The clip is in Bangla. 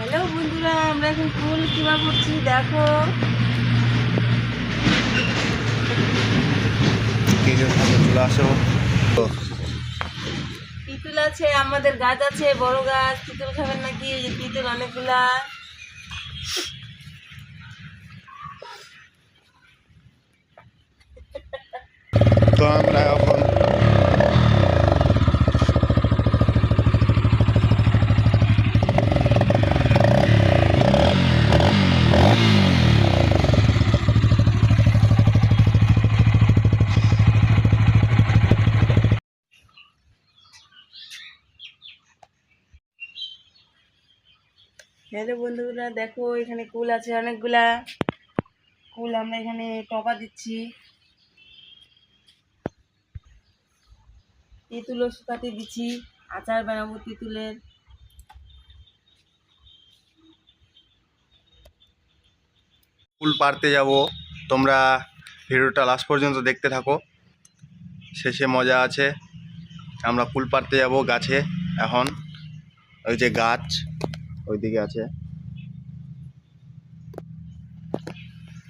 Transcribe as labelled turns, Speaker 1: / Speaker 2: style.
Speaker 1: হ্যালো বন্ধুরা, আমরা এখন ফুল কিমা করছি। দেখো
Speaker 2: চলে আসো।
Speaker 1: পিতুল আছে, আমাদের গাছ আছে, বড় গাছ। পিতুল খাবেন নাকি? এই যে পিতুল অনেকগুলা।
Speaker 2: তো আমরা এখন
Speaker 1: হ্যালো বন্ধুরা, দেখো এখানে কুল আছে অনেকগুলা। কুল আমরা এখানে টপা দিচ্ছি। তেঁতুলও শুকাতে দিচ্ছি, আচার বানাবো তেঁতুলের।
Speaker 2: কুল পাড়তে যাব। তোমরা ভিডিওটা লাস্ট পর্যন্ত দেখতে থাকো, শেষে মজা আছে। আমরা কুল পাড়তে যাব গাছে। এখন ওই যে গাছ ওইদিকে আছে।